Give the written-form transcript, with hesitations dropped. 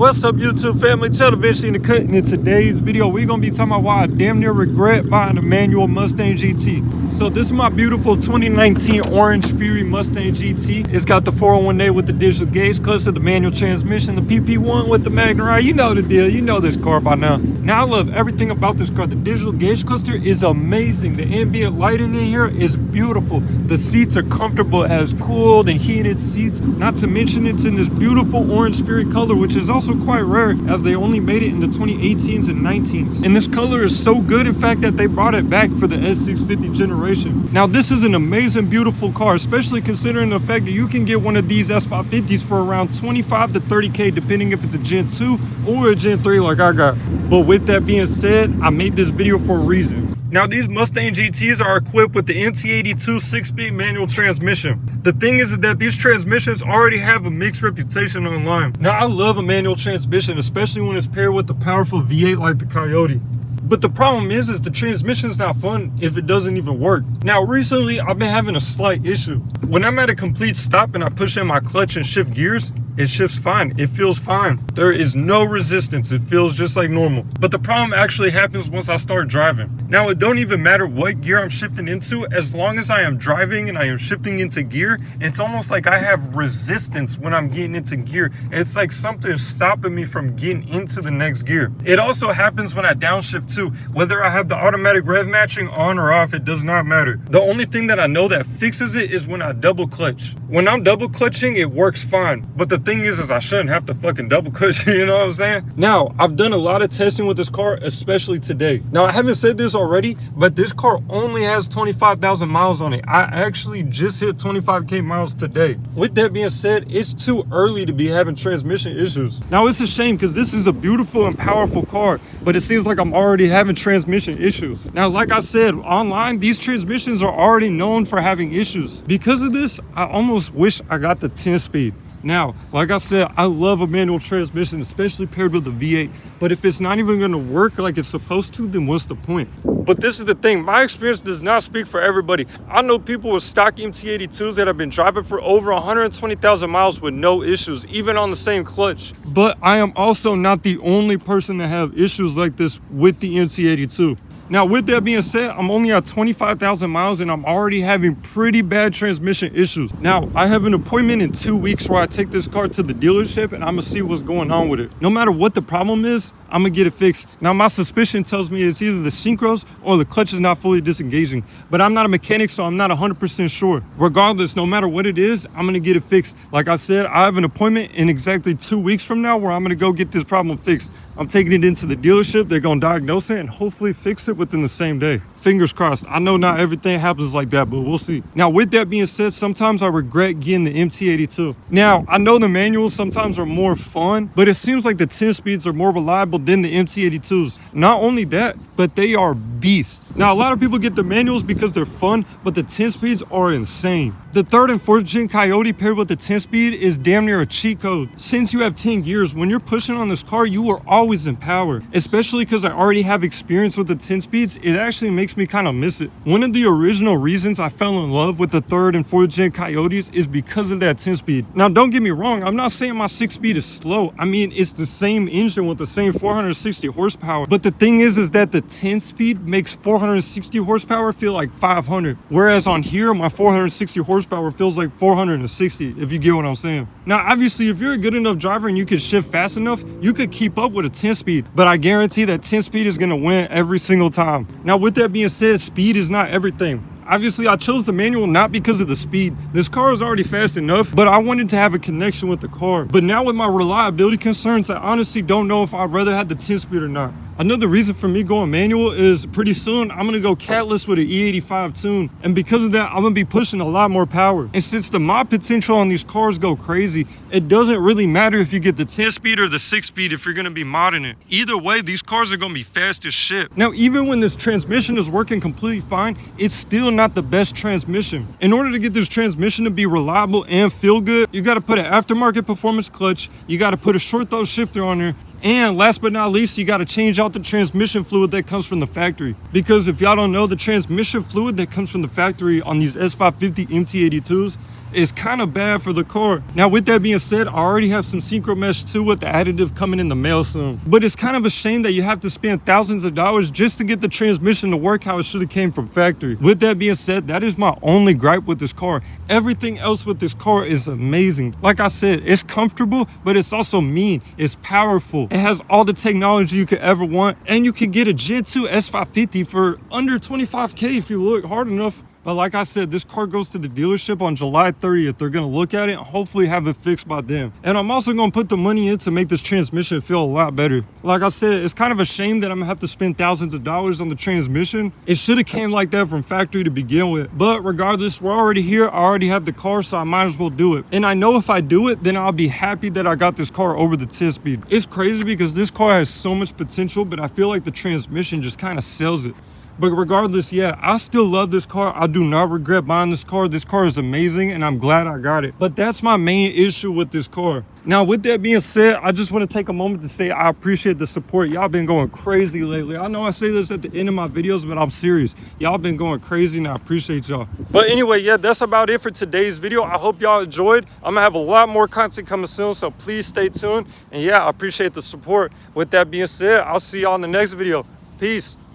What's up, YouTube family? Tell the bitch in the cut. In today's video, we're gonna be talking about why I damn near regret buying a manual Mustang GT. So this is my beautiful 2019 Orange Fury Mustang GT. It's got the 401A with the digital gauge cluster, the manual transmission, the PP1 with the Magna Ride. You know the deal. You know this car by now. Now I love everything about this car. The digital gauge cluster is amazing. The ambient lighting in here is beautiful. The seats are comfortable, as cooled and heated seats. Not to mention it's in this beautiful Orange Fury color, which is also quite rare as they only made it in the 2018s and 19s. And this color is so good, in fact, that they brought it back for the S650 generation. Now this is an amazing, beautiful car, especially considering the fact that you can get one of these S550s for around 25 to 30K, depending if it's a Gen 2 or a Gen 3 like I got. But with that being said, I made this video for a reason. Now these Mustang GTs are equipped with the MT82 6-speed manual transmission. The thing is that these transmissions already have a mixed reputation online. Now I love a manual transmission, especially when it's paired with a powerful V8 like the Coyote. But the problem is the transmission's not fun if it doesn't even work. Now recently I've been having a slight issue. When I'm at a complete stop and I push in my clutch and shift gears, it shifts fine. It feels fine. There is no resistance. It feels just like normal. But the problem actually happens once I start driving. Now it don't even matter what gear I'm shifting into, as long as I am driving and I am shifting into gear, it's almost like I have resistance when I'm getting into gear. It's like something is stopping me from getting into the next gear. It also happens when I downshift too. Whether I have the automatic rev matching on or off, it does not matter. The only thing that I know that fixes it is when I double clutch. When I'm double clutching, it works fine. But the thing is I shouldn't have to fucking double clutch, you know what I'm saying? Now, I've done a lot of testing with this car, especially today. Now, I haven't said this already, but this car only has 25,000 miles on it. I actually just hit 25K miles today. With that being said, it's too early to be having transmission issues. Now, it's a shame because this is a beautiful and powerful car, but it seems like I'm already having transmission issues. Now, like I said, online, these transmissions are already known for having issues. Because of this, I almost wish I got the 10-speed. Now, like I said, I love a manual transmission, especially paired with a V8. But if it's not even going to work like it's supposed to, then what's the point? But this is the thing. My experience does not speak for everybody. I know people with stock MT82s that have been driving for over 120,000 miles with no issues, even on the same clutch. But I am also not the only person that have issues like this with the MT82. Now, with that being said, I'm only at 25,000 miles and I'm already having pretty bad transmission issues. Now, I have an appointment in 2 weeks where I take this car to the dealership and I'm gonna see what's going on with it. No matter what the problem is, I'm gonna get it fixed. Now, my suspicion tells me it's either the synchros or the clutch is not fully disengaging, but I'm not a mechanic, so I'm not 100% sure. Regardless, no matter what it is, I'm gonna get it fixed. Like I said, I have an appointment in exactly 2 weeks from now where I'm gonna go get this problem fixed. I'm taking it into the dealership. They're gonna diagnose it and hopefully fix it within the same day. Fingers crossed. I know not everything happens like that, but we'll see. Now, with that being said, sometimes I regret getting the MT82. Now, I know the manuals sometimes are more fun, but it seems like the 10 speeds are more reliable than the MT82s. Not only that, but they are beasts. Now, a lot of people get the manuals because they're fun, but the 10 speeds are insane. The 3rd and 4th gen Coyote paired with the 10 speed is damn near a cheat code. Since you have 10 gears, when you're pushing on this car, you are always in power. Especially because I already have experience with the 10 speeds, it actually makes me kind of miss it. One of the original reasons I fell in love with the 3rd and 4th gen Coyotes is because of that 10 speed. Now, don't get me wrong, I'm not saying my 6 speed is slow. I mean, it's the same engine with the same 460 horsepower. But the thing is that the 10 speed makes 460 horsepower feel like 500. Whereas on here, my 460 horsepower feels like 460, if you get what I'm saying. Now, obviously, if you're a good enough driver and you can shift fast enough, you could keep up with a 10 speed, but I guarantee that 10 speed is going to win every single time. Now, with that being said, speed is not everything. Obviously, I chose the manual not because of the speed. This car is already fast enough, but I wanted to have a connection with the car. But now with my reliability concerns, I honestly don't know if I'd rather have the 10 speed or not. Another reason for me going manual is pretty soon I'm gonna go catless with an E85 tune, and because of that I'm gonna be pushing a lot more power. And since the mod potential on these cars go crazy, it doesn't really matter if you get the 10 speed or the 6 speed if you're gonna be modding it. Either way, these cars are gonna be fast as shit. Now, even when this transmission is working completely fine, it's still not the best transmission. In order to get this transmission to be reliable and feel good, you gotta put an aftermarket performance clutch, you gotta put a short throw shifter on there, and last but not least, you got to change out the transmission fluid that comes from the factory. Because if y'all don't know, the transmission fluid that comes from the factory on these S550 MT82s is kind of bad for the car. Now, with that being said, I already have some synchro mesh too with the additive coming in the mail soon. But it's kind of a shame that you have to spend thousands of dollars just to get the transmission to work how it should have came from factory. With that being said, that is my only gripe with this car. Everything else with this car is amazing. Like I said, it's comfortable, but it's also mean. It's powerful. It has all the technology you could ever want, and you can get a Gen 2 S550 for under 25K if you look hard enough. But like I said, this car goes to the dealership on July 30th. They're going to look at it and hopefully have it fixed by then. And I'm also going to put the money in to make this transmission feel a lot better. Like I said, it's kind of a shame that I'm going to have to spend thousands of dollars on the transmission. It should have came like that from factory to begin with. But regardless, we're already here. I already have the car, so I might as well do it. And I know if I do it, then I'll be happy that I got this car over the 10-speed. It's crazy because this car has so much potential, but I feel like the transmission just kind of sells it. But regardless, yeah, I still love this car. I do not regret buying this car. This car is amazing and I'm glad I got it. But that's my main issue with this car. Now, with that being said, I just want to take a moment to say I appreciate the support. Y'all been going crazy lately. I know I say this at the end of my videos, but I'm serious. Y'all been going crazy and I appreciate y'all. But anyway, yeah, that's about it for today's video. I hope y'all enjoyed. I'm gonna have a lot more content coming soon, so please stay tuned. And yeah, I appreciate the support. With that being said, I'll see y'all in the next video. Peace.